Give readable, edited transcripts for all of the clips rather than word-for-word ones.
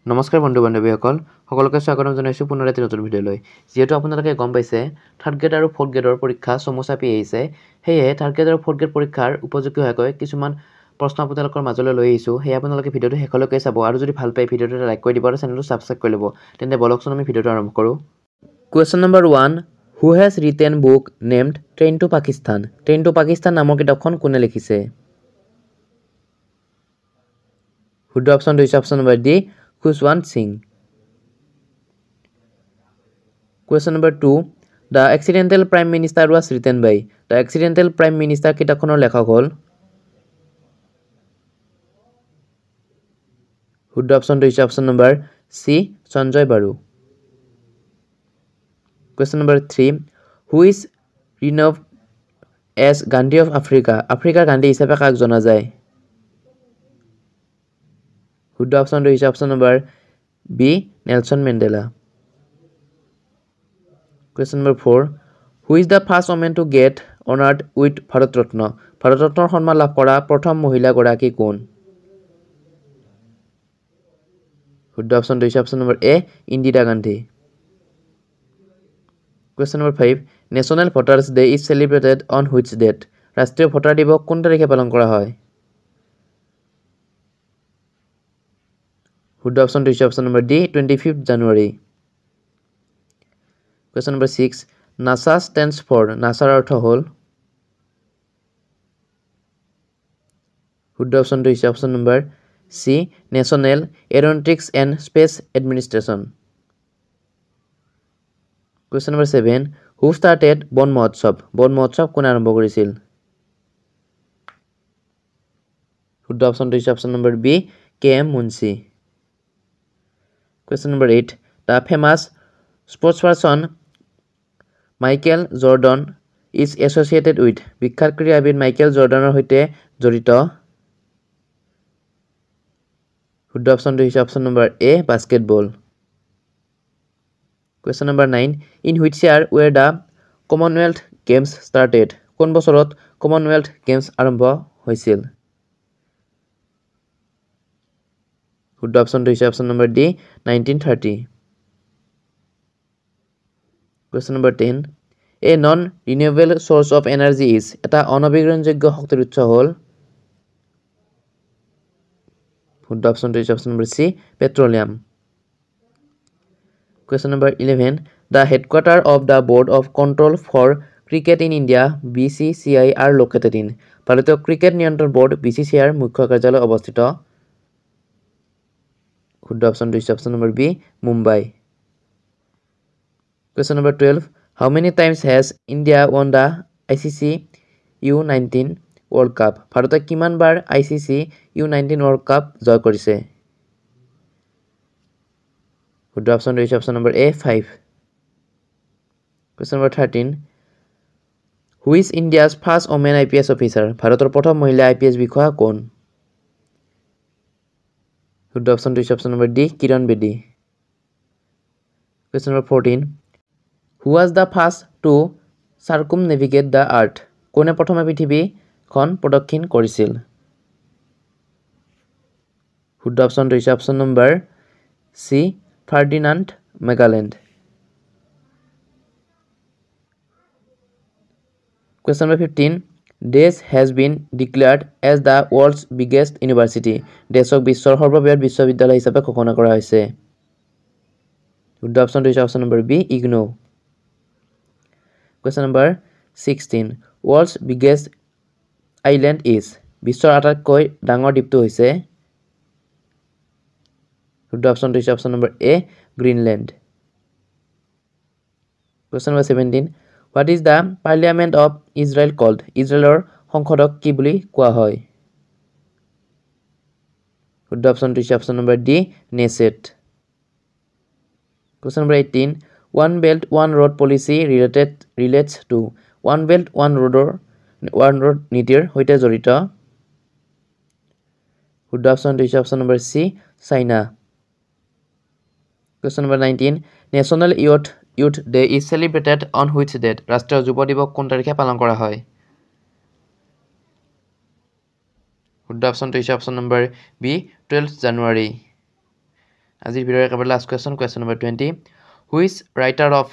নমস্কাৰ বন্ধু বান্ধৱীসকল সকলোকে স্বাগতম জনাইছো পুনৰ এটা নতুন ভিডিঅ'লৈ যেহেতু আপোনালোকে গম পাইছে থাৰ্ড গ্ৰেড আৰু ফ'ৰ্থ গ্ৰেডৰ পৰীক্ষা চমু চাপি আহিছে সেয়ে থাৰ্ড গ্ৰেড আৰু ফ'ৰ্থ গ্ৰেড পৰীক্ষাৰ উপযোগী হোৱাকৈ কিছুমান প্ৰশ্ন আপোনালোকৰ মাজলৈ লৈ আহিছো সেয়ে আপোনালোকে ভিডিঅ'টো শেষলৈকে চাব আৰু যদি ভাল পায় ভিডিঅ'টো লাইক কৰি দিব আৰু চেনেলটো সাবস্ক্ৰাইব কৰি ল'ব তেন্তে বলকচোন আমি ভিডিঅ'টো আৰম্ভ কৰোঁ question number 1 who has written book named train to Pakistan নামৰ কিতাপখন কোনে লিখিছে শুদ্ধ অপশ্যন হৈছে option number D Khushwant Singh Question number 2 The Accidental Prime Minister was written by The Accidental Prime Minister কিতাপখনৰ লেখক হ'ল শুদ্ধ অপশ্যনটো হৈছে অপশ্যন নম্বৰ সি সঞ্জয় বাৰু Question number 3 Who is renowned as Gandhi of Africa আফ্ৰিকাৰ গান্ধী হিচাপে কাক জনা যায় শুদ্ধ অপশ্যনটো হৈছে option number B Nelson Mandela Question number 4 Who is the first woman to get honored with Bharat Ratna Bharat ৰত্নৰ সন্মান লাভ কৰা প্ৰথম মহিলা গৰাকী কোন শুদ্ধ অপশ্যনটো হৈছে option number A Indira Gandhi Question number 5 National Voters Day is celebrated on which date ৰাষ্ট্ৰীয় ভোটাৰ দিৱস কোন তাৰিখে পালন কৰা হয় শুদ্ধ অপশ্যনটো হৈছে option number D 25th January Question number 6 NASA stands for নাছাৰ অৰ্থ হ'ল শুদ্ধ অপশ্যনটো হৈছে option number C national aeronautics and space administration Question number 7 Who started বন মহোৎসৱ কোনে আৰম্ভ কৰিছিল শুদ্ধ অপশ্যনটো হৈছে option number B K M. Munshi Question number 8 The famous sports person Michael Jordan is associated with বিখ্যাত ক্ৰীড়াবিদ মাইকেল জৰ্ডনৰ সৈতে জড়িত শুদ্ধ অপশ্যনটো হৈছে option number A basketball Question number 9 In which year were the Commonwealth Games started কোন বছৰত Commonwealth Games আৰম্ভ হৈছিল শুদ্ধ অপশ্যনটো হৈছে option number D 1930 Question number 10 A non-renewable source of energy is এটা অনৱীকৰণযোগ্য শক্তিৰ উৎস হ'ল শুদ্ধ অপশ্যনটো হৈছে option number C petroleum Question number 11 The headquarter of the Board of Control for Cricket in India BCCI are located in ভাৰতীয় cricket নিয়ন্ত্ৰণ board BCCI ৰ মুখ্য কাৰ্যালয় অৱস্থিত শুদ্ধ অপশ্যনটো হৈছে option number B Mumbai Question number 12 How many times has India won the ICC U19 World Cup ভাৰতে কিমান বাৰ ICC U19 World Cup জয় কৰিছে শুদ্ধ অপশ্যনটো হৈছে option number A 5 Question number 13 Who is India's first woman IPS officer ভাৰতৰ প্ৰথম মহিলা IPS বিষয়া কোন শুদ্ধ অপশ্যনটো হৈছে অপশ্যন নম্বৰ ডি কিৰণ বেদী Question number 14 Who was the first to circumnavigate the earth কোনে প্ৰথমে পৃথিৱীখন প্ৰদক্ষিণ কৰিছিল শুদ্ধ অপশ্যনটো হৈছে option number C Ferdinand মেগালেণ্ড Question number 15 Desh has been declared as the world's biggest university দেশক বিশ্বৰ সৰ্ববৃহৎ বিশ্ববিদ্যালয় হিচাপে ঘোষণা কৰা হৈছে শুদ্ধ অপশ্যনটো হৈছে option number B IGNOU Question number 16 World's biggest island is বিশ্বৰ আটাইতকৈ ডাঙৰ দ্বীপটো হৈছে শুদ্ধ অপশ্যনটো হৈছে option number A Greenland Question number 17 What is the Parliament of Israel called ইজৰাইলৰ সংসদক কি বুলি কোৱা হয় শুদ্ধ অপশ্যনটো হৈছে অপশ্যন নম্বৰ ডি নেছেট Question number 18 One Belt One Road policy relates to One Belt One Road নীতিৰ সৈতে জড়িত শুদ্ধ অপশ্যনটো হৈছে option number C China Question number 19 National Youth Day is celebrated on which date ৰাষ্ট্ৰীয় যুৱ দিৱস কোন তাৰিখে পালন কৰা হয় শুদ্ধ অপশ্যনটো হৈছে option number B 12th January আজিৰ ভিডিঅ'ৰ একেবাৰে last question number 20 which writer of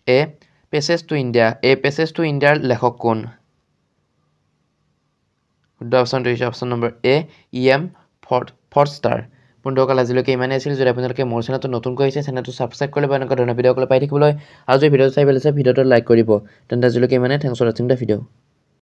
a passage to India ইণ্ডিয়াৰ লেখক কোন শুদ্ধ অপশ্যনটো হৈছে অপশ্যন নম্বৰ এ E.M. ফৰ্ষ্টাৰ বন্ধুসকল আজিলৈকে ইমানেই আছিল যদি আপোনালোকে মোৰ চেনেলটো নতুনকৈ আহিছে চেনেলটো ছাবস্ক্ৰাইব কৰি ল'ব এনেকুৱা ধৰণৰ ভিডিঅ'সকল পাই থাকিবলৈ আৰু যদি ভিডিঅ'টো চাই ভাল লাগিছে ভিডিঅ'টো লাইক কৰিব তেন্তে আজিলৈকে ইমানেই থেংকছ ফৰ ৱাচিং দ্য ভিডিঅ'